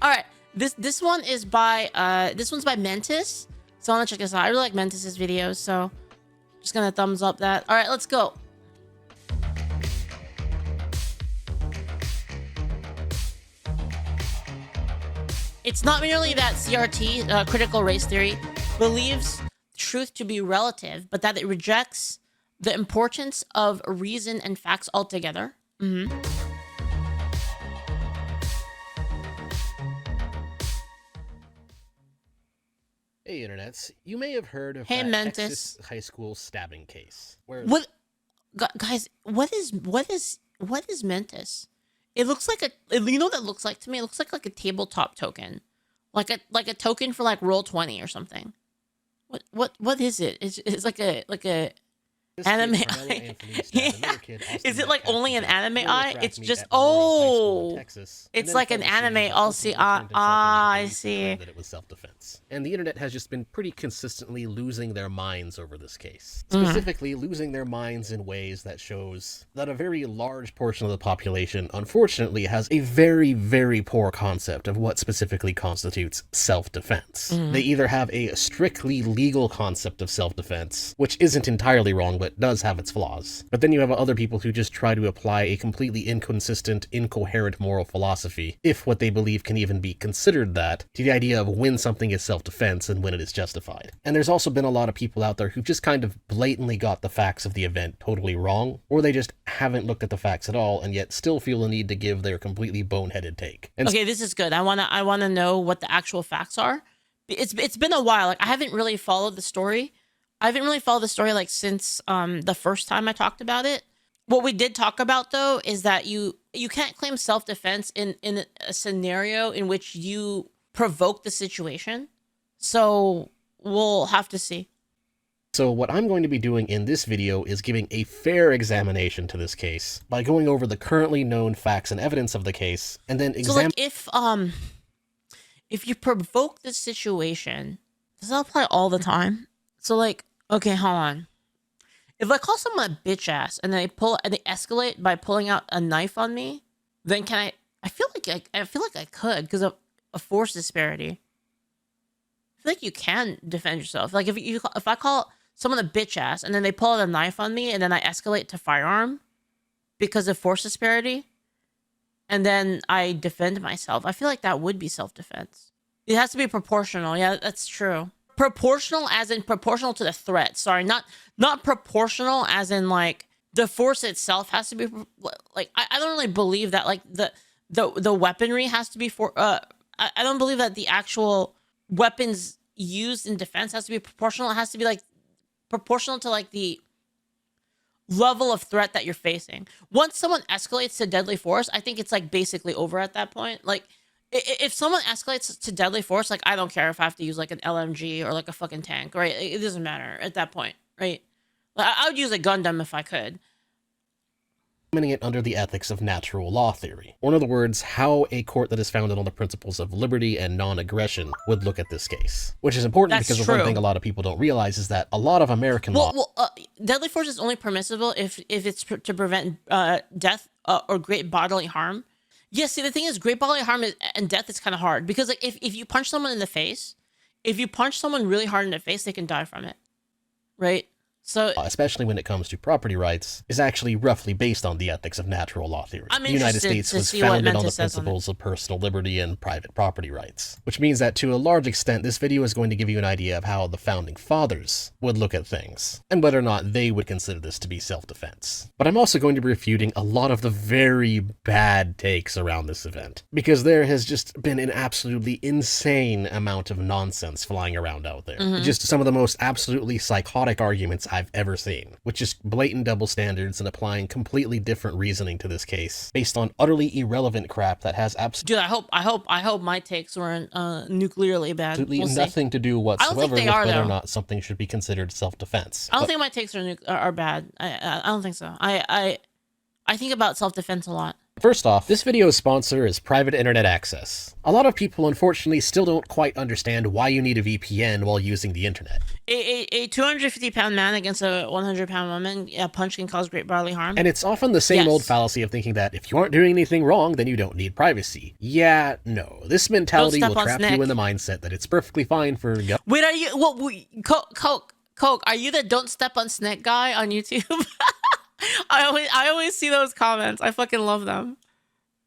All right, this one is by this one's by Mentis. So I want to check this out. I really like Mentis's videos, so just gonna thumbs up that. All right, let's go. It's not merely that CRT, critical race theory, believes truth to be relative, but that it rejects the importance of reason and facts altogether. Hey, internets! You may have heard of Hey, that Mentis. Texas high school stabbing case. Where What, guys? What is Mentis? It looks like a, you know what that looks like to me? It looks like a tabletop token, like a token for like Roll20 or something. What is it? It's like a this anime kid, Karmelo eye. Anthony, stabbed another kid, Austin Is it like Metcalf, only an to death. anime They were eye? track It's meet just at Memorial High School in oh, Texas, it's and like then an fled the scene, anime. but I'll ultimately see. turned himself in I police and see. claimed that it was self-defense. And the internet has just been pretty consistently losing their minds over this case. Specifically, losing their minds in ways that shows that a very large portion of the population, unfortunately, has a very, very poor concept of what specifically constitutes self-defense. They either have a strictly legal concept of self-defense, which isn't entirely wrong, but does have its flaws. But then you have other people who just try to apply a completely inconsistent, incoherent moral philosophy, if what they believe can even be considered that, to the idea of when something is self-defense and when it is justified. And there's also been a lot of people out there who've just kind of blatantly got the facts of the event totally wrong, or they just haven't looked at the facts at all and yet still feel the need to give their completely boneheaded take. And Okay, this is good. I wanna know what the actual facts are. It's been a while. Like I haven't really followed the story. I haven't really followed the story like since the first time I talked about it. What we did talk about though is that you can't claim self-defense in a scenario in which you provoke the situation. So we'll have to see. So what I'm going to be doing in this video is giving a fair examination to this case by going over the currently known facts and evidence of the case, and then So like if you provoke the situation, does that apply all the time? So like, okay, hold on. If I call someone a bitch ass and they escalate by pulling out a knife on me, then can I feel like I could because of a force disparity. I feel like you can defend yourself. Like if I call someone a bitch ass and then they pull out a knife on me and then I escalate to firearm because of force disparity, and then I defend myself, I feel like that would be self-defense. It has to be proportional. Yeah, that's true. Proportional as in proportional to the threat. Sorry, not proportional as in like the force itself has to be like I don't really believe that like the weaponry has to be I don't believe that the actual weapons used in defense has to be proportional. It has to be like proportional to like the level of threat that you're facing. Once someone escalates to deadly force, I think it's like basically over at that point. Like if someone escalates to deadly force, like I don't care if I have to use like an LMG or like a fucking tank, right? It doesn't matter at that point, right? Like, I would use a Gundam if I could. Examining it under the ethics of natural law theory, or in other words, how a court that is founded on the principles of liberty and non-aggression would look at this case. Which is important because the one thing a lot of people don't realize is that a lot of American law... Deadly force is only permissible if it's to prevent death or great bodily harm. Yeah, see, the thing is, great bodily harm and death is kind of hard because like if you punch someone in the face, if you punch someone really hard in the face, they can die from it, right? So, especially when it comes to property rights, is actually roughly based on the ethics of natural law theory. The United States was founded on the principles of personal liberty and private property rights, which means that to a large extent, this video is going to give you an idea of how the founding fathers would look at things, and whether or not they would consider this to be self-defense. But I'm also going to be refuting a lot of the very bad takes around this event, because there has just been an absolutely insane amount of nonsense flying around out there. Just some of the most absolutely psychotic arguments I've ever seen, with just blatant double standards and applying completely different reasoning to this case based on utterly irrelevant crap that has absolutely I hope my takes weren't nuclearly bad. Absolutely nothing to do whatsoever with whether or not something should be considered self-defense. I don't think my takes are bad. I don't think so. I think about self-defense a lot. First off, this video's sponsor is private internet access. A lot of people unfortunately still don't quite understand why you need a VPN while using the internet. A 250-pound man against a 100-pound woman, a punch can cause great bodily harm. And it's often the same old fallacy of thinking that if you aren't doing anything wrong, then you don't need privacy. Yeah, no. This mentality will trap you in the mindset that it's perfectly fine for... Wait, are you... Coke, are you the don't step on snake guy on YouTube? I always see those comments. I fucking love them.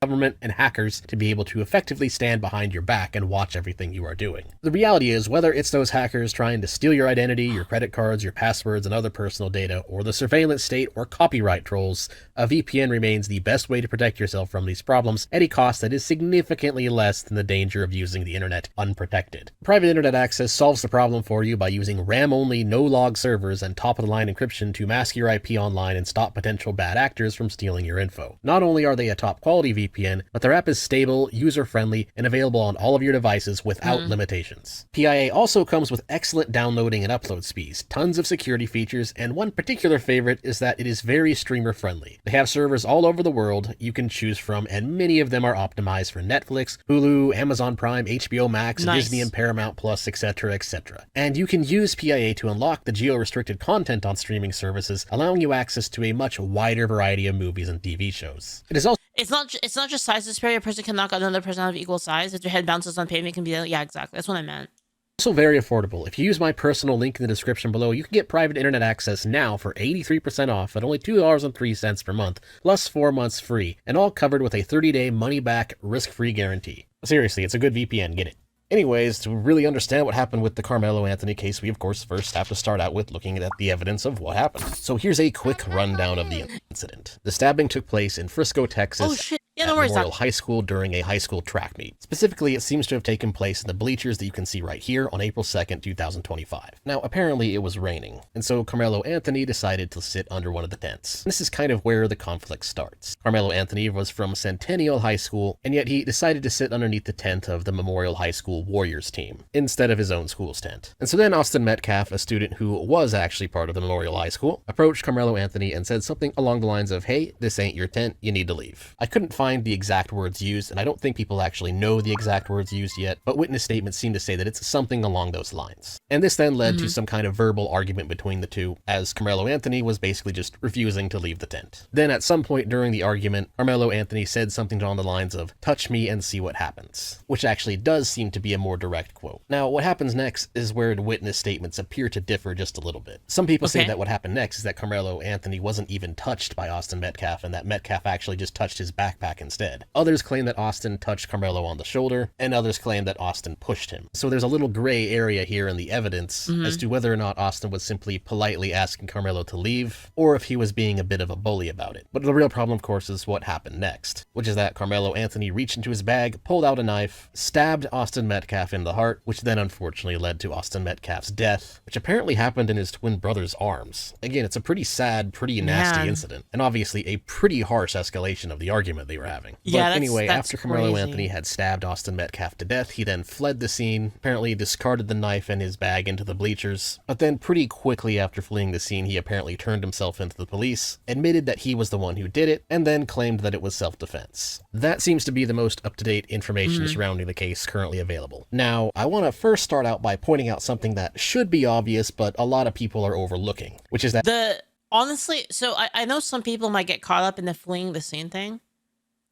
Government and hackers to be able to effectively stand behind your back and watch everything you are doing. The reality is, whether it's those hackers trying to steal your identity, your credit cards, your passwords, and other personal data, or the surveillance state or copyright trolls, a VPN remains the best way to protect yourself from these problems at a cost that is significantly less than the danger of using the internet unprotected. Private internet access solves the problem for you by using RAM-only, no-log servers and top-of-the-line encryption to mask your IP online and stop potential bad actors from stealing your info. Not only are they a top-quality VPN, but their app is stable, user-friendly, and available on all of your devices without limitations. PIA also comes with excellent downloading and upload speeds, tons of security features, and one particular favorite is that it is very streamer-friendly. They have servers all over the world you can choose from, and many of them are optimized for Netflix, Hulu, Amazon Prime, HBO Max, Disney and Paramount Plus, etc., etc. And you can use PIA to unlock the geo-restricted content on streaming services, allowing you access to a much wider variety of movies and TV shows. It is also... It's not just size disparity. A person can knock out another person out of equal size. If their head bounces on pavement, it can be... Yeah, exactly. That's what I meant. Also very affordable. If you use my personal link in the description below, you can get private internet access now for 83% off at only $2.03 per month, plus 4 months free, and all covered with a 30-day money-back, risk-free guarantee. Seriously, it's a good VPN. Get it. Anyways, to really understand what happened with the Karmelo Anthony case, we of course first have to start out with looking at the evidence of what happened. So here's a quick rundown of the incident. The stabbing took place in Frisco, Texas. At Memorial High School during a high school track meet. Specifically, it seems to have taken place in the bleachers that you can see right here on April 2nd, 2025. Now, apparently it was raining, and so Karmelo Anthony decided to sit under one of the tents. This is kind of where the conflict starts. Karmelo Anthony was from Centennial High School, and yet he decided to sit underneath the tent of the Memorial High School Warriors team, instead of his own school's tent. And so then Austin Metcalf, a student who was actually part of the Memorial High School, approached Karmelo Anthony and said something along the lines of, "Hey, this ain't your tent, you need to leave." I couldn't find the exact words used, and I don't think people actually know the exact words used yet, but witness statements seem to say that it's something along those lines. And this then led to some kind of verbal argument between the two, as Karmelo Anthony was basically just refusing to leave the tent. Then at some point during the argument, Karmelo Anthony said something along the lines of, "Touch me and see what happens," which actually does seem to be a more direct quote. Now, what happens next is where the witness statements appear to differ just a little bit. Some people say that what happened next is that Karmelo Anthony wasn't even touched by Austin Metcalf, and that Metcalf actually just touched his backpack instead. Others claim that Austin touched Karmelo on the shoulder, and others claim that Austin pushed him. So there's a little gray area here in the evidence as to whether or not Austin was simply politely asking Karmelo to leave, or if he was being a bit of a bully about it. But the real problem, of course, is what happened next, which is that Karmelo Anthony reached into his bag, pulled out a knife, stabbed Austin Metcalf in the heart, which then unfortunately led to Austin Metcalf's death, which apparently happened in his twin brother's arms. Again, it's a pretty sad, pretty nasty incident, and obviously a pretty harsh escalation of the argument they were having. But anyway, after Karmelo Anthony had stabbed Austin Metcalf to death, he then fled the scene, apparently discarded the knife and his bag into the bleachers, but then pretty quickly after fleeing the scene, he apparently turned himself into the police, admitted that he was the one who did it, and then claimed that it was self-defense. That seems to be the most up-to-date information surrounding the case currently available. Now, I want to first start out by pointing out something that should be obvious, but a lot of people are overlooking, which is that honestly, so I know some people might get caught up in the fleeing the scene thing.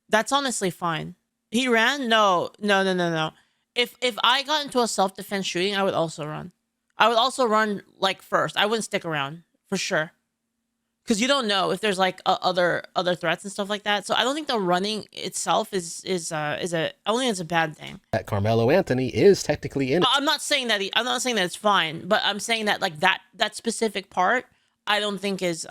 That's honestly fine. He ran? No. If I got into a self-defense shooting, I would also run. I would also run like first. I wouldn't stick around for sure, because you don't know if there's like other threats and stuff like that. So I don't think the running itself is I don't think it's a bad thing. That Karmelo Anthony is technically in. I'm not saying that it's fine, but I'm saying that like that specific part I don't think is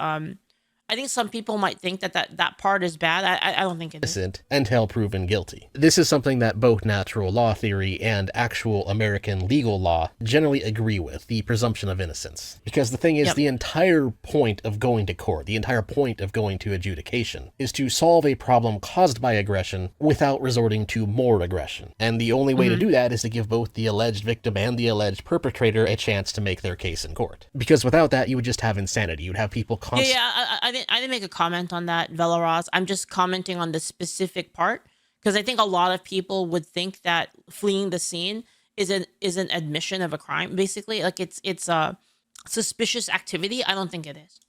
I think some people might think that part is bad. I don't think it is. Innocent until proven guilty. This is something that both natural law theory and actual American legal law generally agree with, the presumption of innocence. Because the thing is, the entire point of going to court, the entire point of going to adjudication, is to solve a problem caused by aggression without resorting to more aggression. And the only way to do that is to give both the alleged victim and the alleged perpetrator a chance to make their case in court. Because without that, you would just have insanity. You'd have people constantly... didn't make a comment on that, Velaroz. I'm just commenting on the specific part because I think a lot of people would think that fleeing the scene is an admission of a crime. Basically, like it's a suspicious activity. I don't think it is.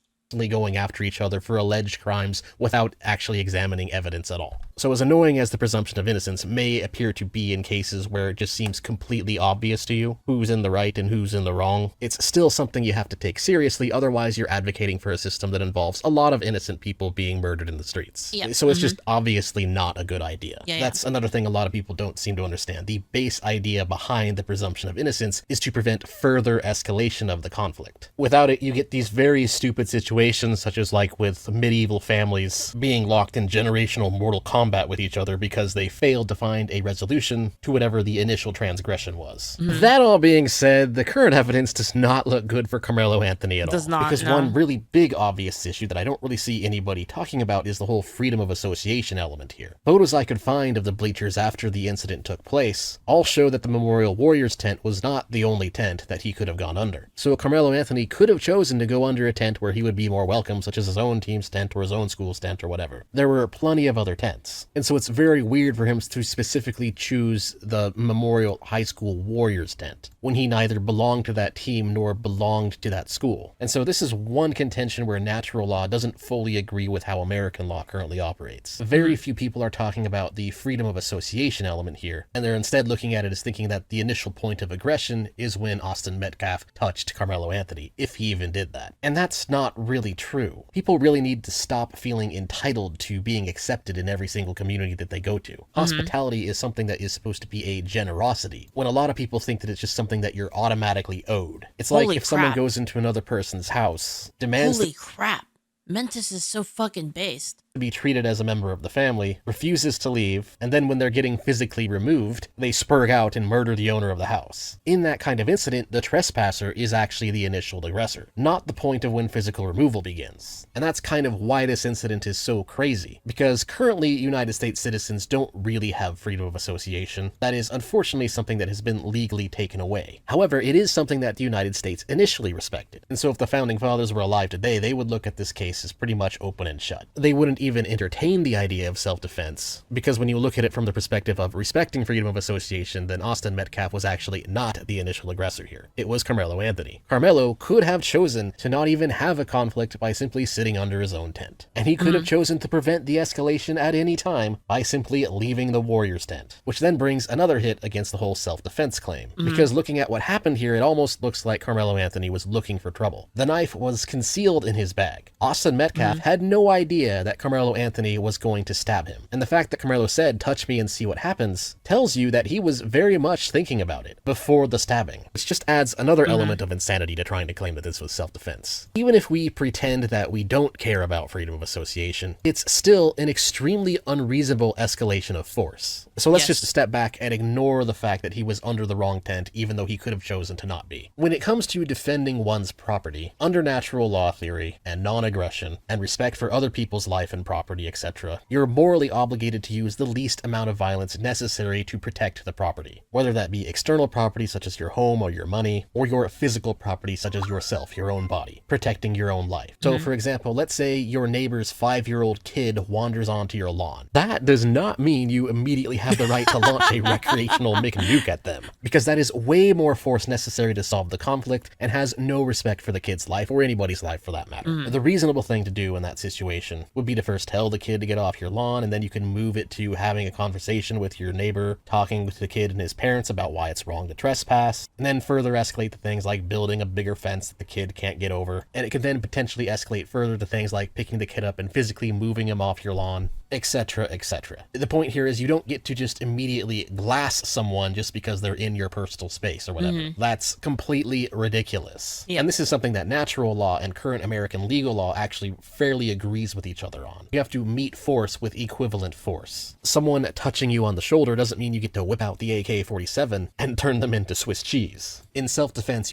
Going after each other for alleged crimes without actually examining evidence at all. So as annoying as the presumption of innocence may appear to be in cases where it just seems completely obvious to you who's in the right and who's in the wrong, it's still something you have to take seriously, otherwise you're advocating for a system that involves a lot of innocent people being murdered in the streets. Yeah. So it's just obviously not a good idea. Yeah, That's another thing a lot of people don't seem to understand. The base idea behind the presumption of innocence is to prevent further escalation of the conflict. Without it, you get these very stupid situations, such as like with medieval families being locked in generational mortal combat with each other because they failed to find a resolution to whatever the initial transgression was. That all being said, the current evidence does not look good for Karmelo Anthony at all. Does not, because no. one really big obvious issue that I don't really see anybody talking about is the whole freedom of association element here. Photos I could find of the bleachers after the incident took place all show that the Memorial Warriors tent was not the only tent that he could have gone under. So Karmelo Anthony could have chosen to go under a tent where he would be more welcome, such as his own team's tent or his own school's tent or whatever. There were plenty of other tents. And so it's very weird for him to specifically choose the Memorial High School Warriors tent when he neither belonged to that team nor belonged to that school. And so this is one contention where natural law doesn't fully agree with how American law currently operates. Very few people are talking about the freedom of association element here, and they're instead looking at it as thinking that the initial point of aggression is when Austin Metcalf touched Karmelo Anthony, if he even did that. And that's not really true. People really need to stop feeling entitled to being accepted in every single community that they go to. Hospitality is something that is supposed to be a generosity, when a lot of people think that it's just something that you're automatically owed. It's like if someone goes into another person's house, demands Holy crap. Mentis is so fucking based. to be treated as a member of the family, refuses to leave, and then when they're getting physically removed, they spurg out and murder the owner of the house. In that kind of incident, the trespasser is actually the initial aggressor, not the point of when physical removal begins. And that's kind of why this incident is so crazy, because currently United States citizens don't really have freedom of association. That is unfortunately something that has been legally taken away. However, it is something that the United States initially respected. And so if the Founding Fathers were alive today, they would look at this case as pretty much open and shut. They wouldn't even entertain the idea of self-defense, because when you look at it from the perspective of respecting freedom of association, then Austin Metcalf was actually not the initial aggressor here. It was Karmelo Anthony. Karmelo could have chosen to not even have a conflict by simply sitting under his own tent. And he could have chosen to prevent the escalation at any time by simply leaving the Warriors tent, which then brings another hit against the whole self-defense claim. Because looking at what happened here, it almost looks like Karmelo Anthony was looking for trouble. The knife was concealed in his bag. Austin Metcalf had no idea that Karmelo Anthony was going to stab him. And the fact that Karmelo said, "Touch me and see what happens," tells you that he was very much thinking about it before the stabbing, which just adds another element of insanity to trying to claim that this was self-defense. Even if we pretend that we don't care about freedom of association, it's still an extremely unreasonable escalation of force. So let's just step back and ignore the fact that he was under the wrong tent, even though he could have chosen to not be. When it comes to defending one's property, under natural law theory and non-aggression and respect for other people's life and property, etc., you're morally obligated to use the least amount of violence necessary to protect the property, whether that be external property such as your home or your money, or your physical property such as yourself, your own body, protecting your own life. So for example, let's say your neighbor's 5-year-old kid wanders onto your lawn. That does not mean you immediately have the right to launch a recreational McNuke at them, because that is way more force necessary to solve the conflict and has no respect for the kid's life or anybody's life for that matter. The reasonable thing to do in that situation would be to first tell the kid to get off your lawn, and then you can move it to having a conversation with your neighbor, talking with the kid and his parents about why it's wrong to trespass, and then further escalate to things like building a bigger fence that the kid can't get over. And it can then potentially escalate further to things like picking the kid up and physically moving him off your lawn, etc., etc. The point here is you don't get to just immediately glass someone just because they're in your personal space or whatever. That's completely ridiculous. And this is something that natural law and current American legal law actually fairly agrees with each other on. You have to meet force with equivalent force. Someone touching you on the shoulder doesn't mean you get to whip out the AK-47 and turn them into Swiss cheese. In self-defense,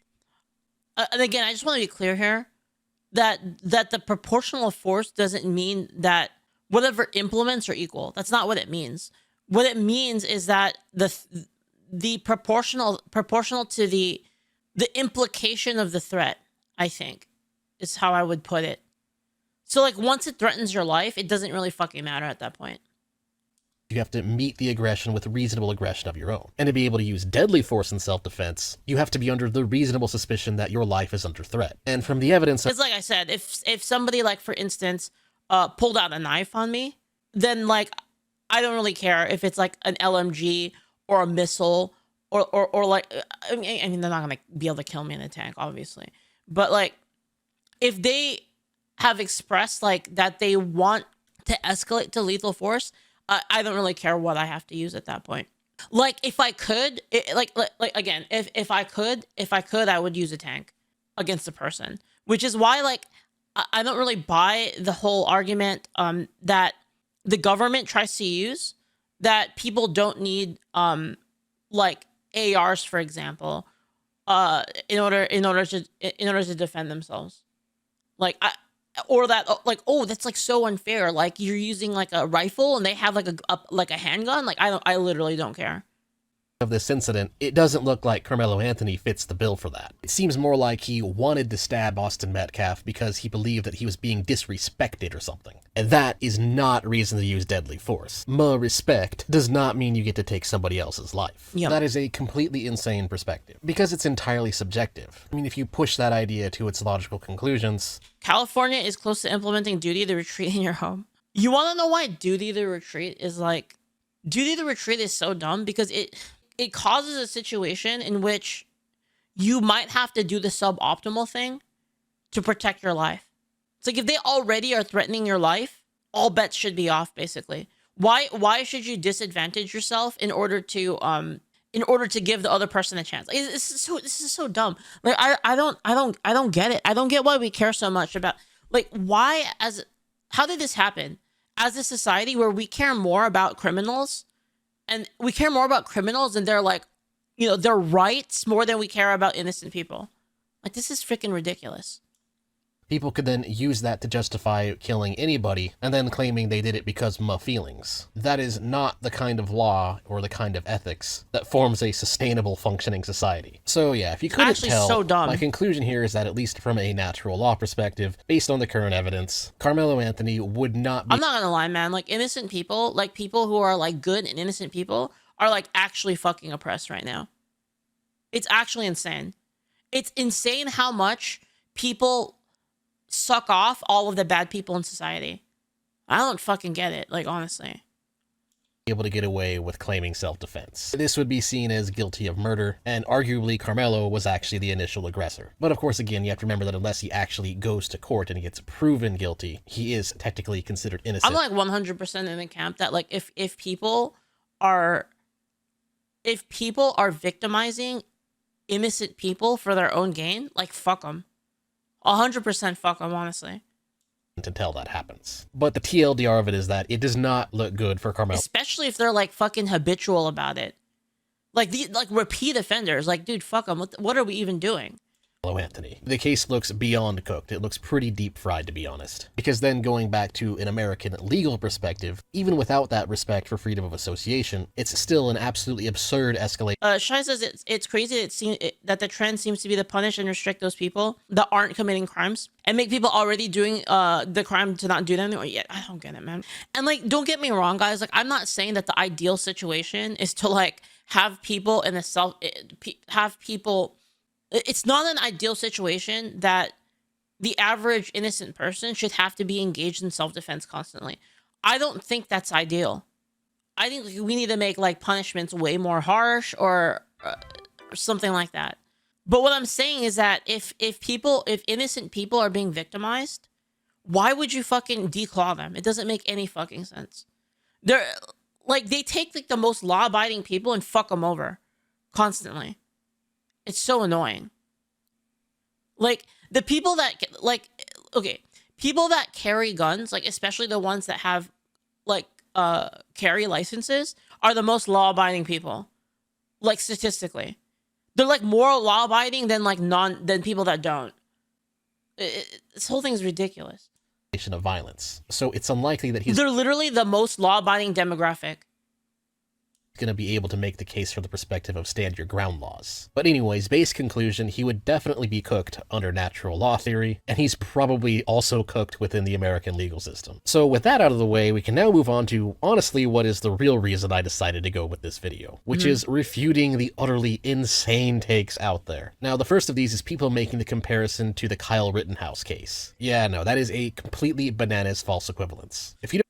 and again, I just want to be clear here that the proportional force doesn't mean that whatever implements are equal. That's not what it means. What it means is that the proportional to the implication of the threat, I think, is how I would put it. So like once it threatens your life, it doesn't really fucking matter at that point. You have to meet the aggression with reasonable aggression of your own. And to be able to use deadly force in self-defense, you have to be under the reasonable suspicion that your life is under threat. And from the evidence... It's like I said, if somebody, like, for instance, pulled out a knife on me, then, like, I don't really care if it's, like, an LMG or a missile or like... I mean, they're not going to be able to kill me in a tank, obviously. But, like, if they have expressed, like, that they want to escalate to lethal force... I don't really care what I have to use at that point. Like, if I could, again, if I could, I would use a tank against a person. Which is why, like, I don't really buy the whole argument that the government tries to use, that people don't need like ARs, for example, in order to defend themselves. Like, or that, like, oh, that's like so unfair. Like, you're using like a rifle and they have like a handgun. Like, I literally don't care. Of this incident, it doesn't look like Karmelo Anthony fits the bill for that. It seems more like he wanted to stab Austin Metcalf because he believed that he was being disrespected or something. And that is not reason to use deadly force. Respect does not mean you get to take somebody else's life. Yep. That is a completely insane perspective, because it's entirely subjective. I mean, if you push that idea to its logical conclusions... California is close to implementing duty to retreat in your home. You want to know why duty to retreat is like... Duty to retreat is so dumb because it causes a situation in which you might have to do the suboptimal thing to protect your life. It's like if they already are threatening your life, all bets should be off, basically. Why should you disadvantage yourself in order to give the other person a chance? Like, this is so dumb. Like, I don't get it. I don't get why we care so much about, like, how did this happen as a society where we care more about criminals? And we care more about criminals and their, like, you know, their rights more than we care about innocent people. Like, this is freaking ridiculous. People could then use that to justify killing anybody and then claiming they did it because of my feelings. That is not the kind of law or the kind of ethics that forms a sustainable functioning society. So yeah, if you couldn't tell, so dumb. My conclusion here is that at least from a natural law perspective, based on the current evidence, Karmelo Anthony would not be... I'm not gonna lie, man. Like, innocent people, like people who are like good and innocent people are like actually fucking oppressed right now. It's actually insane. It's insane how much people suck off all of the bad people in society. I don't fucking get it, like, honestly. Able to get away with claiming self-defense. This would be seen as guilty of murder, and arguably Karmelo was actually the initial aggressor. But of course, again, you have to remember that unless he actually goes to court and he gets proven guilty, he is technically considered innocent. I'm like 100% in the camp that, like, if people are victimizing innocent people for their own gain, like, fuck them. 100% fuck them, honestly. Until that happens. But the TLDR of it is that it does not look good for Karmelo. Especially if they're, like, fucking habitual about it. Like, repeat offenders. Like, dude, fuck them. What are we even doing? Anthony. The case looks beyond cooked. It looks pretty deep fried, to be honest. Because then going back to an American legal perspective, even without that respect for freedom of association, it's still an absolutely absurd escalation. Shai says it's crazy that the trend seems to be to punish and restrict those people that aren't committing crimes and make people already doing the crime to not do them anymore. Yeah, I don't get it, man. And, like, don't get me wrong, guys. Like, I'm not saying that the ideal situation is to, like, have people in it's not an ideal situation that the average innocent person should have to be engaged in self-defense constantly. I don't think that's ideal. I think we need to make, like, punishments way more harsh or something like that. But what I'm saying is that if innocent people are being victimized, why would you fucking declaw them? It doesn't make any fucking sense. They take, like, the most law-abiding people and fuck them over constantly. It's so annoying. Like, the people that, like, okay, people that carry guns, like, especially the ones that have, like, carry licenses, are the most law-abiding people. Like, statistically. They're, like, more law-abiding than, like, than people that don't. This whole thing is ridiculous. Of violence. So it's unlikely that They're literally the most law-abiding demographic. going to be able to make the case from the perspective of stand your ground laws. But anyways, base conclusion, he would definitely be cooked under natural law theory, and he's probably also cooked within the American legal system. So with that out of the way, we can now move on to honestly what is the real reason I decided to go with this video, which is refuting the utterly insane takes out there. Now, the first of these is people making the comparison to the Kyle Rittenhouse case. Yeah, no, that is a completely bananas false equivalence. If you don't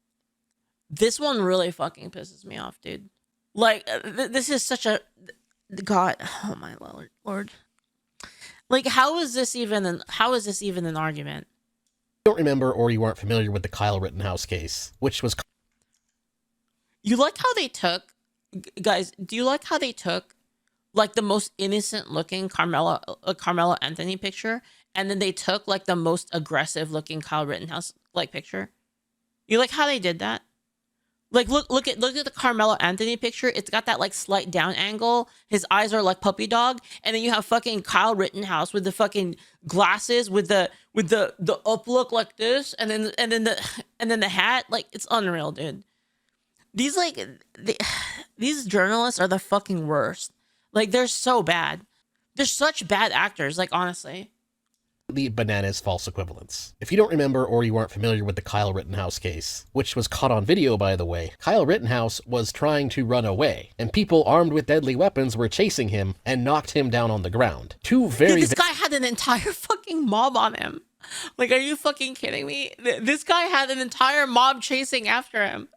This one really fucking pisses me off, dude. Like, this is such a... God, oh my lord. Like, how is this even an argument? don't remember or you aren't familiar with the Kyle Rittenhouse case, which was... You like how they took... Guys, do you like how they took, like, the most innocent looking Karmelo Anthony picture, and then they took, like, the most aggressive looking Kyle Rittenhouse, like, picture? You like how they did that? Like, look at the Karmelo Anthony picture. It's got that, like, slight down angle. His eyes are like puppy dog. And then you have fucking Kyle Rittenhouse with the fucking glasses, with the up look like this, and then the hat. Like, it's unreal, dude. These these journalists are the fucking worst. Like, they're so bad. They're such bad actors, like, honestly. The bananas false equivalence. If you don't remember or you aren't familiar with the Kyle Rittenhouse case, which was caught on video by the way, Kyle Rittenhouse was trying to run away, and people armed with deadly weapons were chasing him and knocked him down on the ground. This guy had an entire fucking mob on him. Like, are you fucking kidding me? This guy had an entire mob chasing after him.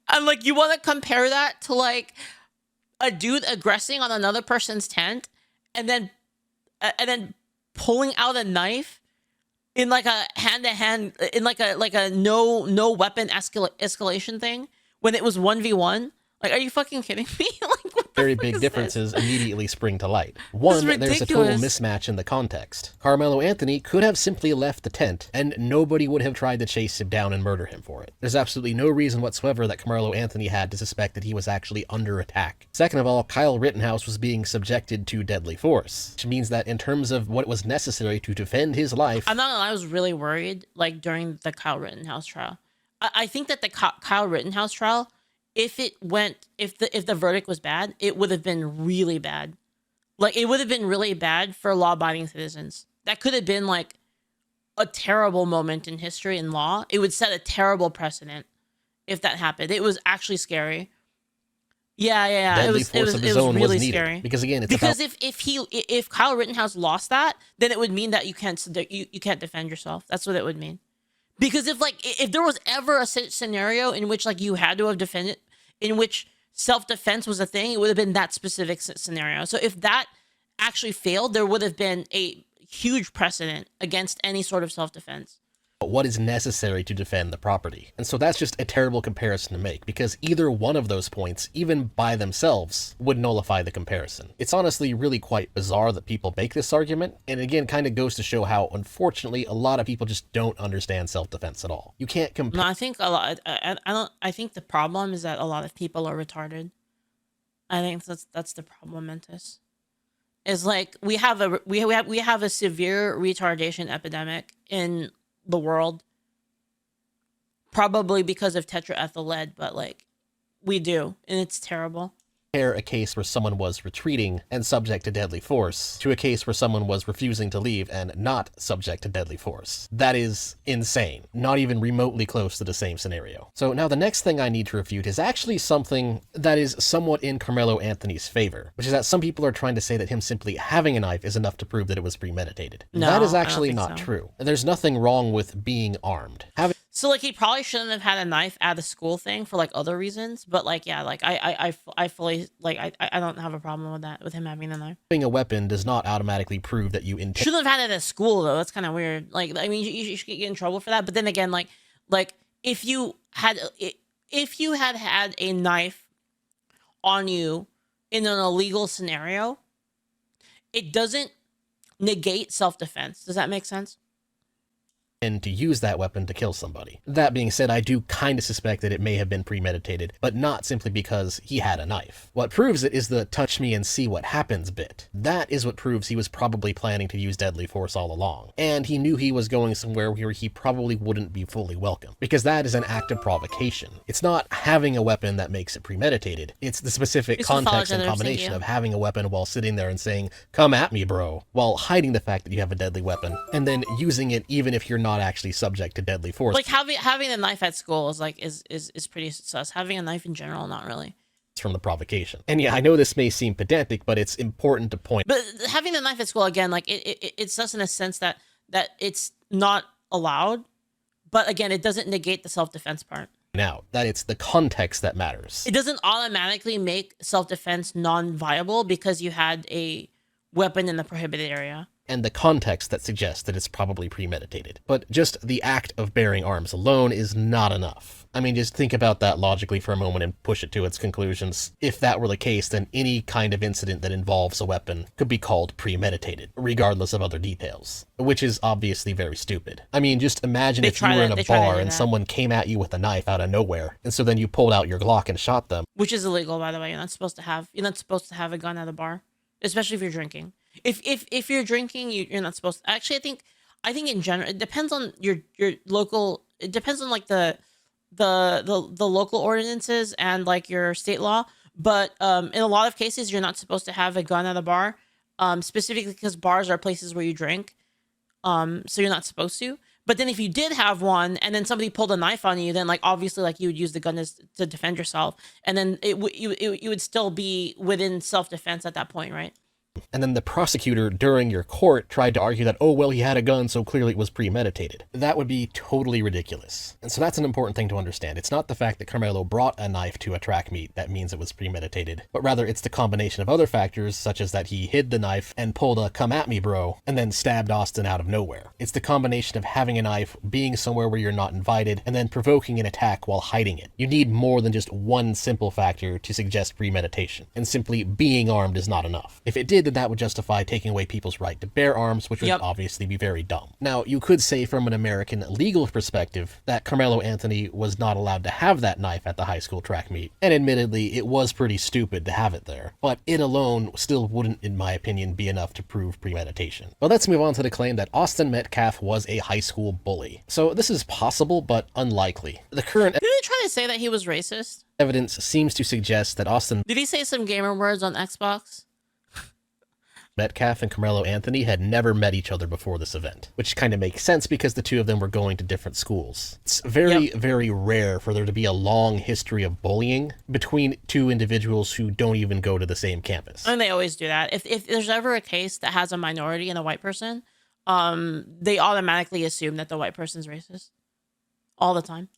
And, like, you want to compare that to, like, a dude aggressing on another person's tent and then pulling out a knife in, like, a hand-to-hand, in, like a no weapon escalation thing when it was 1v1? Like, are you fucking kidding me? Like, what the very fuck big is differences this? immediately spring to light. One, there's a total mismatch in the context. Karmelo Anthony could have simply left the tent, and nobody would have tried to chase him down and murder him for it. There's absolutely no reason whatsoever that Karmelo Anthony had to suspect that he was actually under attack. Second of all, Kyle Rittenhouse was being subjected to deadly force, which means that in terms of what was necessary to defend his life... I'm not gonna lie, I was really worried, like, during the Kyle Rittenhouse trial. I think that the Kyle Rittenhouse trial, if the verdict was bad, it would have been really bad. Like, it would have been really bad for law-abiding citizens. That could have been, like, a terrible moment in history and law. It would set a terrible precedent if that happened. It was actually scary. Yeah. It was really scary. Because again, if Kyle Rittenhouse lost that, then it would mean that you can't defend yourself. That's what it would mean. Because if there was ever a scenario in which, like, you had to have defended, in which self-defense was a thing, it would have been that specific scenario. So if that actually failed, there would have been a huge precedent against any sort of self-defense. What is necessary to defend the property. And so that's just a terrible comparison to make, because either one of those points, even by themselves, would nullify the comparison. It's honestly really quite bizarre that people make this argument, and again, kind of goes to show how, unfortunately, a lot of people just don't understand self-defense at all. You can't compare... No, I think a lot... I think the problem is that a lot of people are retarded. I think that's the problem, Mentis. Is like, we have a severe retardation epidemic in the world, probably because of tetraethyl lead, but, like, we do, and it's terrible. Compare a case where someone was retreating and subject to deadly force to a case where someone was refusing to leave and not subject to deadly force. That is insane. Not even remotely close to the same scenario. So now the next thing I need to refute is actually something that is somewhat in Karmelo Anthony's favor, which is that some people are trying to say that him simply having a knife is enough to prove that it was premeditated. No, that is actually not true. There's nothing wrong with being armed. So, like, he probably shouldn't have had a knife at the school thing for, like, other reasons. But, like, yeah, like, I fully, like, I don't have a problem with that, with him having a knife. Having a weapon does not automatically prove that you intend... Shouldn't have had it at school, though. That's kind of weird. Like, I mean, you should get in trouble for that. But then again, like, if you had had a knife on you in an illegal scenario, it doesn't negate self-defense. Does that make sense? and to use that weapon to kill somebody. That being said, I do kind of suspect that it may have been premeditated, but not simply because he had a knife. What proves it is the touch me and see what happens bit. That is what proves he was probably planning to use deadly force all along, and he knew he was going somewhere where he probably wouldn't be fully welcome, because that is an act of provocation. It's not having a weapon that makes it premeditated, it's the specific context and combination of having a weapon while sitting there and saying, "Come at me, bro," while hiding the fact that you have a deadly weapon, and then using it even if you're not actually subject to deadly force. Like having a knife at school is like is pretty sus. Having a knife in general, not really. From the provocation. And yeah, I know this may seem pedantic, but it's important to point. But having the knife at school, again, like it's sus in a sense that it's not allowed. But again, it doesn't negate the self-defense part. Now, that it's the context that matters. It doesn't automatically make self-defense non-viable because you had a weapon in the prohibited area. And the context that suggests that it's probably premeditated. But just the act of bearing arms alone is not enough. I mean, just think about that logically for a moment and push it to its conclusions. If that were the case, then any kind of incident that involves a weapon could be called premeditated, regardless of other details, which is obviously very stupid. I mean, just imagine if you were in a bar and someone came at you with a knife out of nowhere, and so then you pulled out your Glock and shot them. Which is illegal, by the way. You're not supposed to have a gun at a bar, especially if you're drinking. If you're drinking, you're not supposed to. Actually, I think in general, it depends on your local. It depends on like the local ordinances and like your state law. But in a lot of cases, you're not supposed to have a gun at a bar, specifically because bars are places where you drink. So you're not supposed to. But then if you did have one, and then somebody pulled a knife on you, then like obviously like you would use the gun to defend yourself, and then you would still be within self-defense at that point, right? And then the prosecutor during your court tried to argue that, oh, well, he had a gun, so clearly it was premeditated. That would be totally ridiculous. And so that's an important thing to understand. It's not the fact that Karmelo brought a knife to a track meet that means it was premeditated, but rather it's the combination of other factors, such as that he hid the knife and pulled a "come at me, bro," and then stabbed Austin out of nowhere. It's the combination of having a knife, being somewhere where you're not invited, and then provoking an attack while hiding it. You need more than just one simple factor to suggest premeditation, and simply being armed is not enough. If it did, then that would justify taking away people's right to bear arms, which would obviously be very dumb. Now, you could say from an American legal perspective that Karmelo Anthony was not allowed to have that knife at the high school track meet, and admittedly, it was pretty stupid to have it there, but it alone still wouldn't, in my opinion, be enough to prove premeditation. But let's move on to the claim that Austin Metcalf was a high school bully. So this is possible, but unlikely. The current... Did he try to say that he was racist? Evidence seems to suggest that Austin... Did he say some gamer words on Xbox? Metcalf and Karmelo Anthony had never met each other before this event, which kind of makes sense because the two of them were going to different schools. It's very rare for there to be a long history of bullying between two individuals who don't even go to the same campus. And they always do that. If there's ever a case that has a minority and a white person, they automatically assume that the white person's racist. All the time.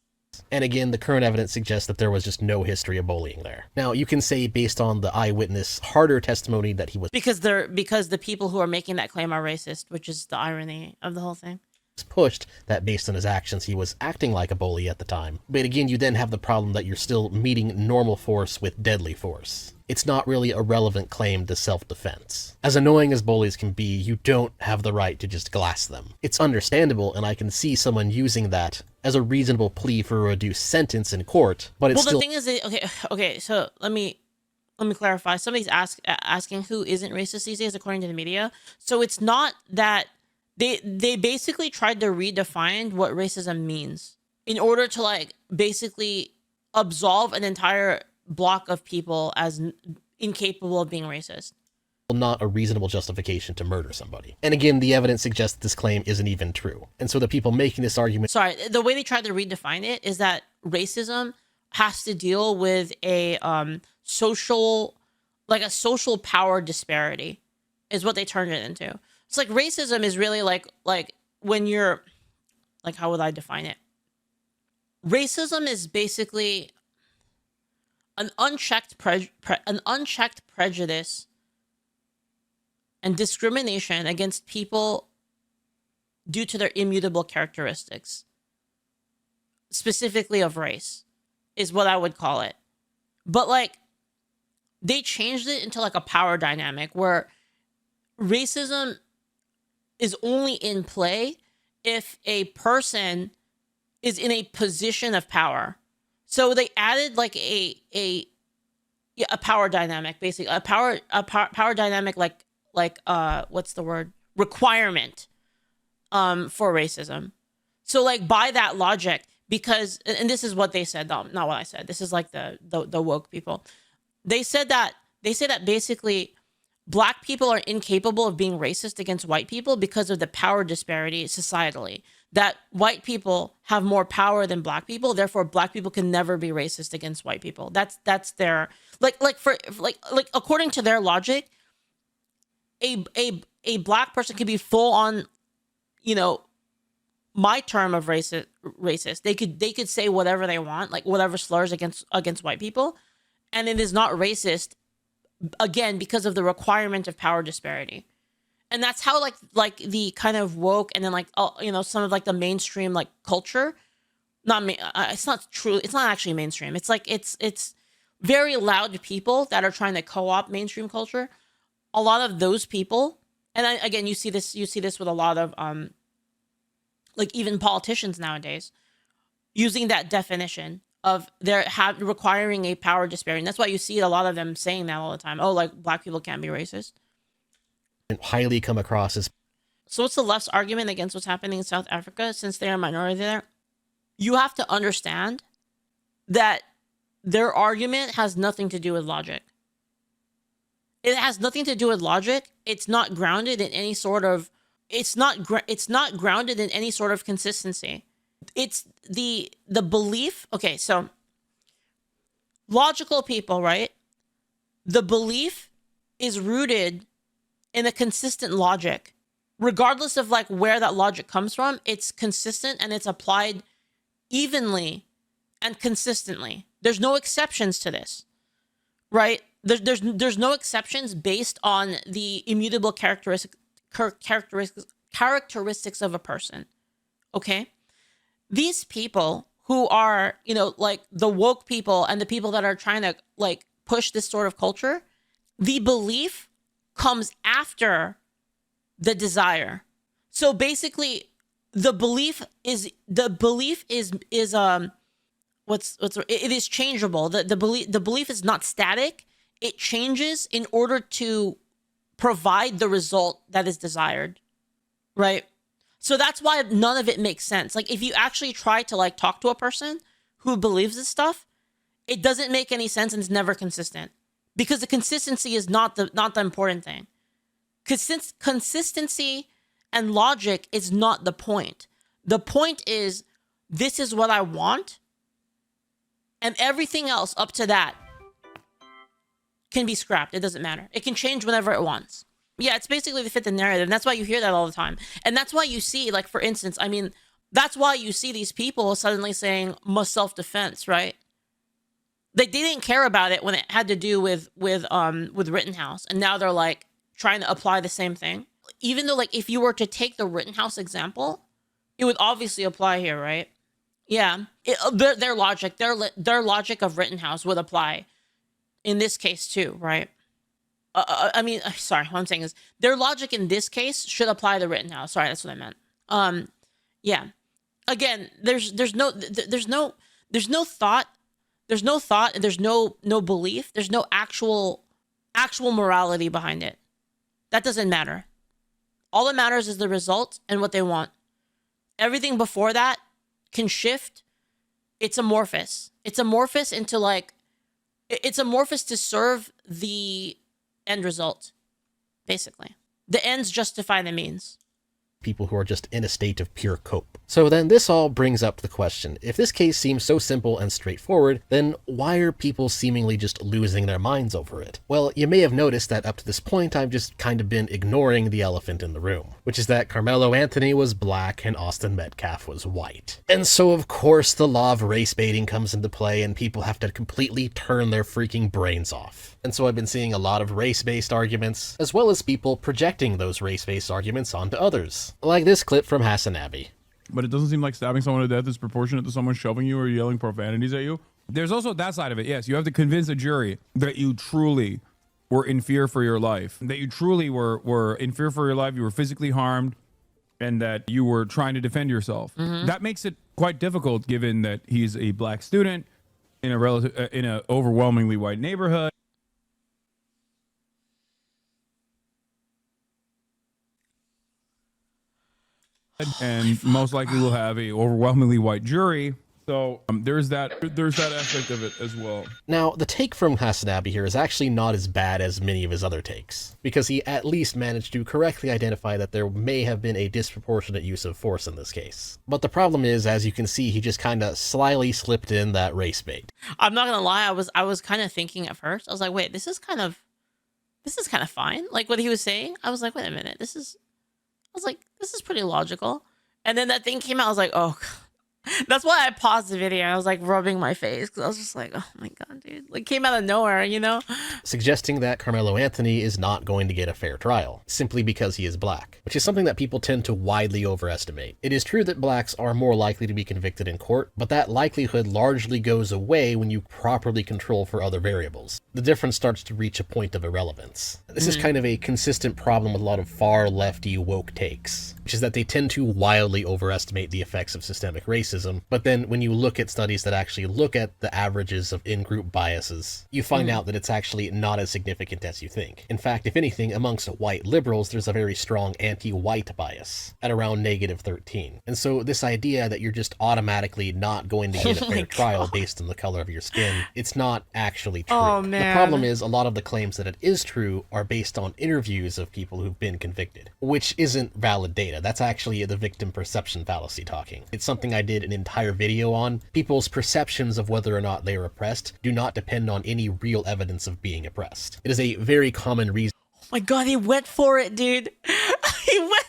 And again, the current evidence suggests that there was just no history of bullying there. Now, you can say based on the eyewitness harder testimony that he was... Because the people who are making that claim are racist, which is the irony of the whole thing. Pushed that based on his actions he was acting like a bully at the time. But again, you then have the problem that you're still meeting normal force with deadly force. It's not really a relevant claim to self-defense. As annoying as bullies can be, you don't have the right to just glass them. It's understandable, and I can see someone using that as a reasonable plea for a reduced sentence in court, but it's still... Well, the thing is, okay, so let me clarify. Somebody's asking who isn't racist these days, according to the media. So it's not that they basically tried to redefine what racism means in order to like basically absolve an entire block of people as incapable of being racist. Not a reasonable justification to murder somebody. And again, the evidence suggests this claim isn't even true. And so the people making this argument... Sorry, the way they tried to redefine it is that racism has to deal with a social power disparity is what they turned it into. It's like racism is really like when you're... Like, how would I define it? Racism is basically an unchecked prejudice and discrimination against people due to their immutable characteristics, specifically of race, is what I would call it. But like, they changed it into like a power dynamic where racism is only in play if a person is in a position of power. So they added like a power dynamic, basically a power dynamic, like what's the word, requirement for racism. So like by that logic, because, and this is what they said, not what I said, this is like the woke people. They said that basically black people are incapable of being racist against white people because of the power disparity societally, that white people have more power than black people, therefore black people can never be racist against white people. That's their like according to their logic, a black person could be full on, you know, my term of racist. They could say whatever they want, like whatever slurs against white people, and it is not racist, again, because of the requirement of power disparity. And that's how like the kind of woke, and then like, you know, some of like the mainstream like culture, it's not true, it's not actually mainstream, it's like it's very loud people that are trying to co-opt mainstream culture. A lot of those people, and again, you see this with a lot of like even politicians nowadays, using that definition of requiring a power disparity. And that's why you see a lot of them saying that all the time. Oh, like black people can't be racist. Highly come across as. So what's the left's argument against what's happening in South Africa since they're a minority there? You have to understand that their argument has nothing to do with logic. It has nothing to do with logic. It's not grounded in any sort of, it's not grounded in any sort of consistency. It's the belief. Okay, so logical people, right? The belief is rooted in a consistent logic. Regardless of like where that logic comes from, it's consistent and it's applied evenly and consistently. There's no exceptions to this, right? There's no exceptions based on the immutable characteristics of a person. Okay? These people who are, you know, like the woke people and the people that are trying to like push this sort of culture, the belief comes after the desire. So basically the belief is it is changeable. The belief is not static. It changes in order to provide the result that is desired, right? So that's why none of it makes sense. Like if you actually try to like talk to a person who believes this stuff, it doesn't make any sense and it's never consistent, because the consistency is not the important thing. Consistency and logic is not the point. The point is, this is what I want, and everything else up to that can be scrapped. It doesn't matter. It can change whenever it wants. Yeah, it's basically to fit the narrative. And that's why you hear that all the time. And that's why you see, like, for instance, I mean, that's why you see these people suddenly saying must self-defense, right? They didn't care about it when it had to do with Rittenhouse. And now they're like trying to apply the same thing. Even though, like, if you were to take the Rittenhouse example, it would obviously apply here, right? Yeah. Their logic of Rittenhouse would apply in this case too, right? I mean, sorry, what I'm saying is their logic in this case should apply to Rittenhouse. Sorry, that's what I meant. Yeah. Again, there's no thought, and there's no belief, there's no actual morality behind it. That doesn't matter. All that matters is the result and what they want. Everything before that can shift. It's amorphous. It's amorphous into like, it's amorphous to serve the end result, basically. The ends justify the means. People who are just in a state of pure cope. So then this all brings up the question, if this case seems so simple and straightforward, then why are people seemingly just losing their minds over it? Well, you may have noticed that up to this point I've just kind of been ignoring the elephant in the room, which is that Karmelo Anthony was black and Austin Metcalf was white. And so of course the law of race baiting comes into play and people have to completely turn their freaking brains off. And so I've been seeing a lot of race-based arguments, as well as people projecting those race-based arguments onto others. Like this clip from Hassan Abbey. But it doesn't seem like stabbing someone to death is proportionate to someone shoving you or yelling profanities at you. There's also that side of it. Yes, you have to convince a jury that you truly were in fear for your life, that you truly were in fear for your life, you were physically harmed, and that you were trying to defend yourself. That makes it quite difficult, given that he's a black student in a overwhelmingly white neighborhood. And most likely will have a overwhelmingly white jury. So there's that aspect of it as well. Now, the take from Hasanabi here is actually not as bad as many of his other takes, because he at least managed to correctly identify that there may have been a disproportionate use of force in this case. But the problem is, as you can see, he just kind of slyly slipped in that race bait. I'm not gonna lie, I was kind of thinking at first. I was like, wait, this is kind of fine. Like what he was saying, I was like, wait a minute, this is pretty logical. And then that thing came out, I was like, oh. That's why I paused the video. I was like rubbing my face because I was just like, oh my God, dude. Like came out of nowhere, you know? Suggesting that Karmelo Anthony is not going to get a fair trial, simply because he is black, which is something that people tend to widely overestimate. It is true that blacks are more likely to be convicted in court, but that likelihood largely goes away when you properly control for other variables. The difference starts to reach a point of irrelevance. This is kind of a consistent problem with a lot of far lefty woke takes, which is that they tend to wildly overestimate the effects of systemic racism. But then when you look at studies that actually look at the averages of in-group biases, you find out that it's actually not as significant as you think. In fact, if anything, amongst white liberals, there's a very strong anti-white bias at around -13. And so this idea that you're just automatically not going to get a fair trial based on the color of your skin, it's not actually true. Oh, man. The problem is a lot of the claims that it is true are based on interviews of people who've been convicted, which isn't valid data. That's actually the victim perception fallacy talking. It's something I did an entire video on. People's perceptions of whether or not they are oppressed do not depend on any real evidence of being oppressed. It is a very common reason. Oh my God, he went for it, dude. He went.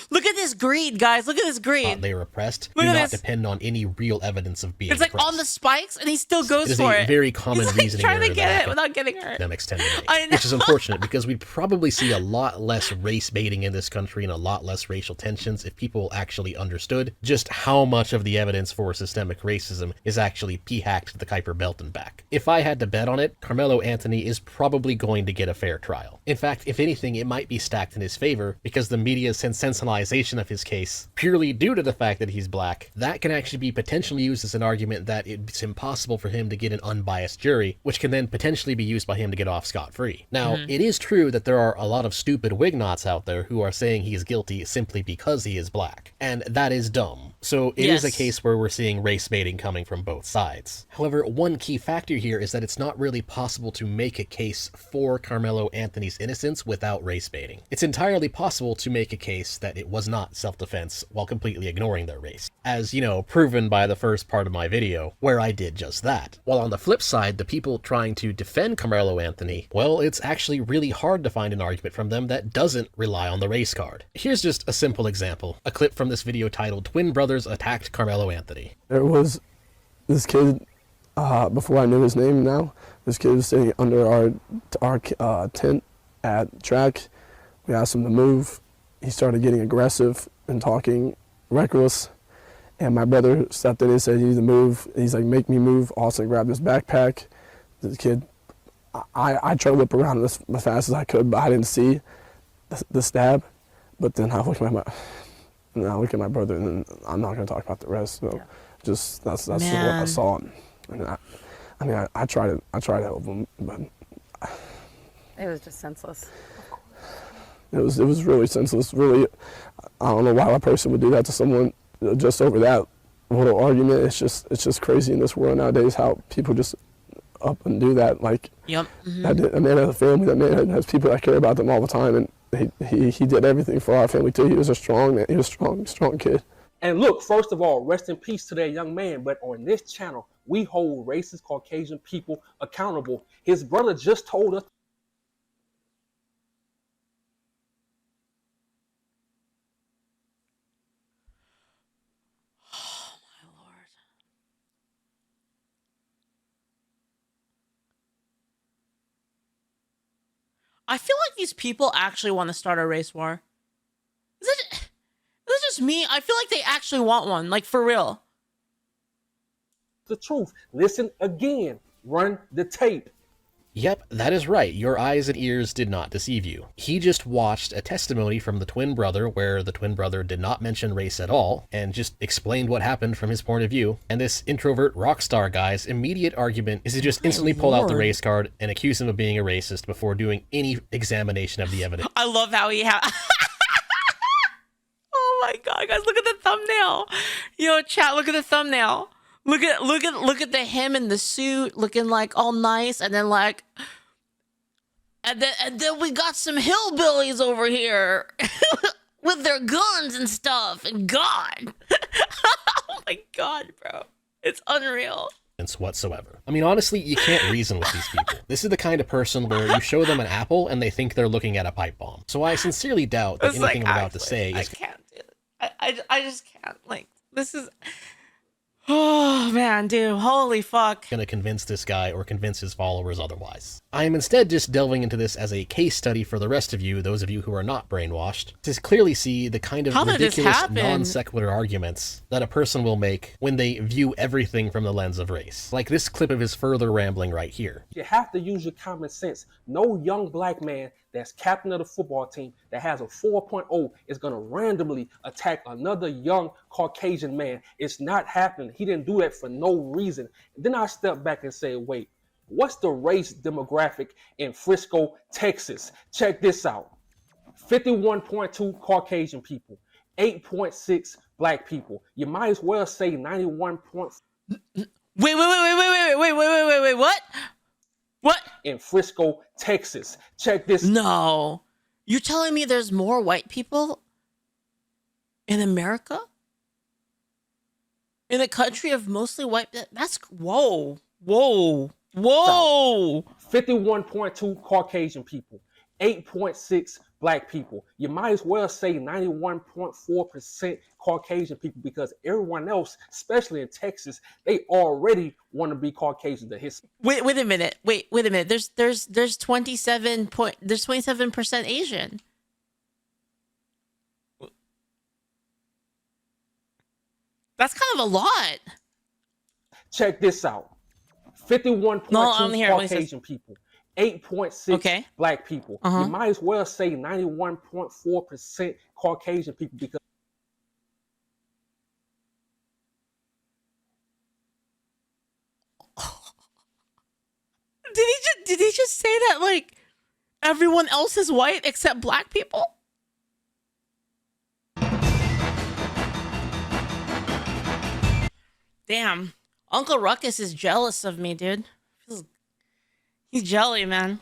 Look at this greed, guys. Look at this greed. They are oppressed. Look do at not this. depend on any real evidence of being It's like oppressed. on the spikes, and he still goes It is for a it. very common He's like reasoning trying to error get that it without getting hurt. academics tend to make, I know. which is unfortunate because we'd probably see a lot less race baiting in this country and a lot less racial tensions if people actually understood just how much of the evidence for systemic racism is actually p-hacked to the Kuiper Belt and back. If I had to bet on it, Karmelo Anthony is probably going to get a fair trial. In fact, if anything, it might be stacked in his favor because the media's sensationalization of his case, purely due to the fact that he's black, that can actually be potentially used as an argument that it's impossible for him to get an unbiased jury, which can then potentially be used by him to get off scot-free. Now, it is true that there are a lot of stupid wignots out there who are saying he's guilty simply because he is black, and that is dumb. So it is a Yes. case where we're seeing race baiting coming from both sides. However, one key factor here is that it's not really possible to make a case for Karmelo Anthony's innocence without race baiting. It's entirely possible to make a case that it was not self-defense while completely ignoring their race, as, you know, proven by the first part of my video, where I did just that. While on the flip side, the people trying to defend Karmelo Anthony, well, it's actually really hard to find an argument from them that doesn't rely on the race card. Here's just a simple example, a clip from this video titled "Twin Brothers Attacked Karmelo Anthony." There was this kid, before I knew his name now, this kid was sitting under our tent at track. We asked him to move. He started getting aggressive and talking reckless. And my brother stepped in and said, "You need to move." He's like, "Make me move." Austin grabbed his backpack. The kid, I tried to whip around as fast as I could, but I didn't see the stab. But then I look at my brother, and then I'm not going to talk about the rest. So just that's just what I Man. saw. And I tried to help him, but It was just senseless. it was really senseless. Really, I don't know why a person would do that to someone just over that little argument. It's just crazy in this world nowadays how people just up and do that. Like, Yep. that man has a family. That man has people that care about them all the time, and he did everything for our family too. He was a strong man. He was a strong kid. And look, first of all, rest in peace to that young man. But on this channel, we hold racist Caucasian people accountable. His brother just told us. Oh my Lord. I feel like these people actually want to start a race war. Is it just me? I feel like they actually want one, like for real. The truth. Listen again. Run the tape. Yep, that is right. Your eyes and ears did not deceive you. He just watched a testimony from the twin brother where the twin brother did not mention race at all and just explained what happened from his point of view. And this introvert rock star guy's immediate argument is to just instantly pull out the race card and accuse him of being a racist before doing any examination of the evidence. I love how he Oh my god, guys, look at the thumbnail. Yo, chat, look at the thumbnail. Look at the him in the suit looking like all nice, and then like and then we got some hillbillies over here with their guns and stuff and God. Oh my god, bro. It's unreal. Whatsoever. I mean, honestly, you can't reason with these people. This is the kind of person where you show them an apple and they think they're looking at a pipe bomb. So I sincerely doubt that anything I'm about to say is... I can't do it. I just can't. Like, this is... Oh, man, dude. Holy fuck. Gonna convince this guy or convince his followers otherwise. I am instead just delving into this as a case study for the rest of you, those of you who are not brainwashed, to clearly see the kind of ridiculous non-sequitur arguments that a person will make when they view everything from the lens of race. Like this clip of his further rambling right here. You have to use your common sense. No young black man that's captain of the football team that has a 4.0 is going to randomly attack another young Caucasian man. It's not happening. He didn't do that for no reason. Then I step back and say, wait, what's the race demographic in Frisco, Texas? Check this out. 51.2 Caucasian people, 8.6 black people. You might as well say 91. Wait, what? What? In Frisco, Texas. Check this. No. You're telling me there's more white people in America? In a country of mostly white... That's... Whoa. 51.2 Caucasian people, 8.6 black people. You might as well say 91.4% Caucasian people because everyone else, especially in Texas, they already want to be Caucasian. Wait a minute. Wait a minute. There's 27% Asian. That's kind of a lot. Check this out. 51.2 Caucasian people, 8.6 black people. You might as well say 91.4% Caucasian people because Did he just say that like everyone else is white except black people? Damn. Uncle Ruckus is jealous of me, dude. He's jelly, man.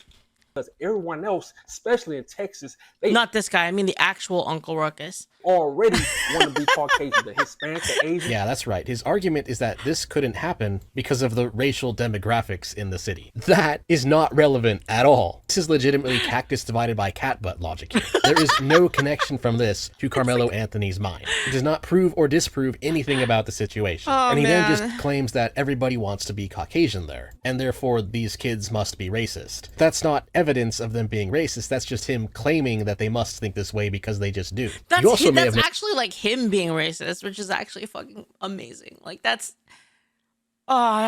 Because everyone else, especially in Texas, they not this guy. I mean the actual Uncle Ruckus. Already want to be Caucasian, the Hispanic, the Asian. Yeah, that's right. His argument is that this couldn't happen because of the racial demographics in the city. That is not relevant at all. This is legitimately cactus divided by cat butt logic here. There is no connection from this to Karmelo Anthony's mind. It does not prove or disprove anything about the situation. And he then just claims that everybody wants to be Caucasian there, and therefore these kids must be racist. That's not evidence of them being racist. That's just him claiming that they must think this way because they just do. That's actually like him being racist, which is actually fucking amazing. Like that's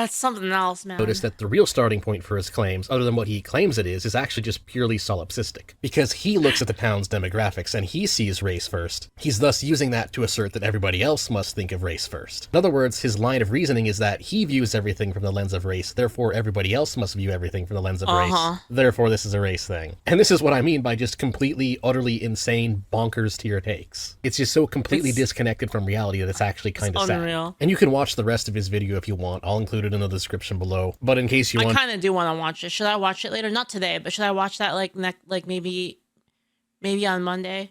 something else, man. Notice that the real starting point for his claims, other than what he claims it is actually just purely solipsistic. Because he looks at the town's demographics and he sees race first. He's thus using that to assert that everybody else must think of race first. In other words, his line of reasoning is that he views everything from the lens of race, therefore everybody else must view everything from the lens of race. Therefore this is a race thing. And this is what I mean by just completely, utterly insane, bonkers tier takes. It's just so completely disconnected from reality that it's actually kind of sad. And you can watch the rest of his video if you want. I'll include it in the description below. But in case you want, I kind of do want to watch it. Should I watch it later? Not today, but should I watch that like maybe on Monday?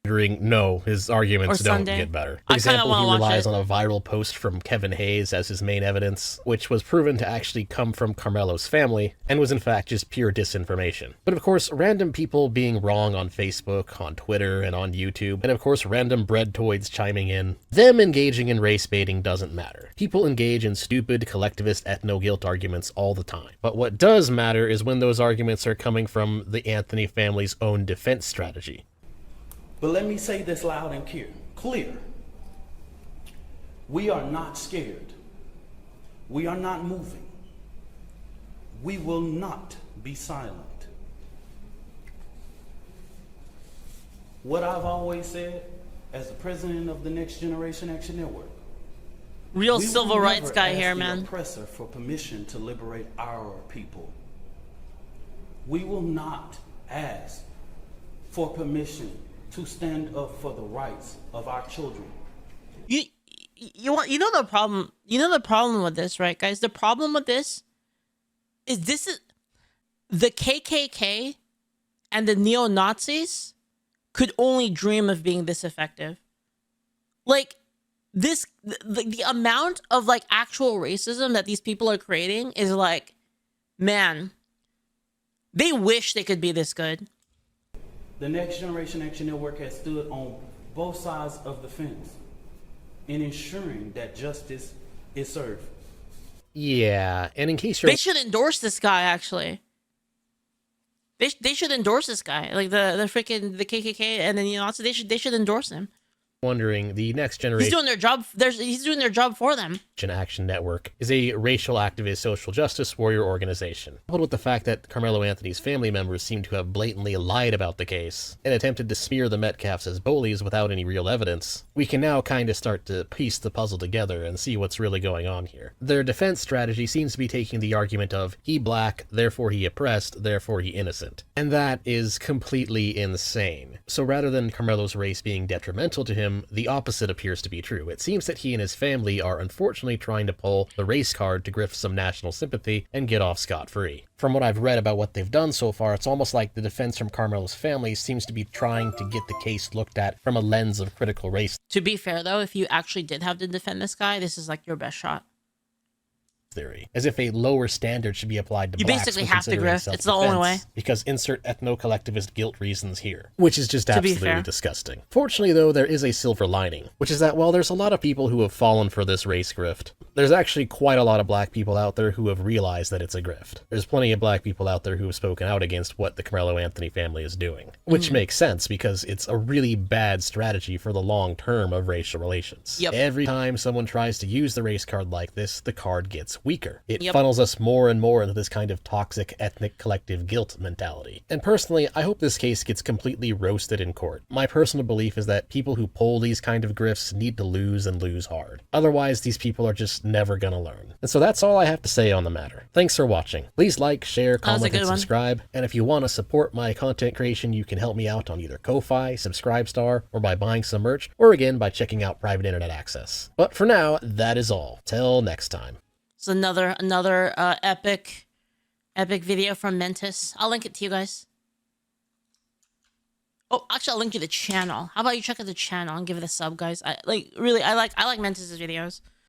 No, his arguments don't get better. For example, he relies on a viral post from Kevin Hayes as his main evidence, which was proven to actually come from Karmelo's family, and was in fact just pure disinformation. But of course, random people being wrong on Facebook, on Twitter, and on YouTube, and of course random breadtoids chiming in, them engaging in race baiting doesn't matter. People engage in stupid, collectivist ethno-guilt arguments all the time. But what does matter is when those arguments are coming from the Anthony family's own defense strategy. But let me say this loud and clear. We are not scared. We are not moving. we will not be silent. What I've always said as the president of the Next Generation Action Network, Real we will civil rights never guy ask here, the man. oppressor for permission to liberate our people. We will not ask for permission to stand up for the rights of our children. You know the problem. You know the problem with this, right, guys? The problem with this is the KKK and the neo-Nazis could only dream of being this effective. Like the amount of like actual racism that these people are creating is like, man, they wish they could be this good. The Next Generation Action Network has stood on both sides of the fence in ensuring that justice is served. Yeah, and in case you're They should endorse this guy, actually. They should endorse this guy. Like the freaking the KKK and the neo-Nazis, they should endorse him. wondering, the Next He's Generation doing their job. He's doing their job for them. Action Network is a racial activist social justice warrior organization. Coupled with the fact that Karmelo Anthony's family members seem to have blatantly lied about the case and attempted to smear the Metcalfs as bullies without any real evidence, we can now kind of start to piece the puzzle together and see what's really going on here. Their defense strategy seems to be taking the argument of he black, therefore he oppressed, therefore he innocent. And that is completely insane. So rather than Karmelo's race being detrimental to him, the opposite appears to be true. It seems that he and his family are unfortunately trying to pull the race card to grift some national sympathy and get off scot-free. From what I've read about what they've done so far, it's almost like the defense from Karmelo's family seems to be trying to get the case looked at from a lens of critical race To be fair, though, if you actually did have to defend this guy, this is like your best shot. theory, as if a lower standard should be applied to You blacks basically when have to considering grift. It's the only self-defense, way. because insert ethno-collectivist guilt reasons here, which is just To be absolutely fair. disgusting. Fortunately, though, there is a silver lining, which is that while there's a lot of people who have fallen for this race grift, there's actually quite a lot of black people out there who have realized that it's a grift. There's plenty of black people out there who have spoken out against what the Karmelo Anthony family is doing, which makes sense because it's a really bad strategy for the long term of racial relations. Yep. Every time someone tries to use the race card like this, the card gets weaker. It Yep. funnels us more and more into this kind of toxic ethnic collective guilt mentality. And personally, I hope this case gets completely roasted in court. My personal belief is that people who pull these kind of grifts need to lose and lose hard. Otherwise, these people are just never gonna learn. And so that's all I have to say on the matter. Thanks for watching. Please like, share, was a comment, good and one. subscribe. And if you want to support my content creation, you can help me out on either Ko-Fi, Subscribestar, or by buying some merch, or again by checking out private internet access. But for now, that is all. Till next time. It's another epic video from Mentis. I'll link it to you guys. Oh, actually, I'll link you the channel. How about you check out the channel and give it a sub, guys? I like Mentis' videos.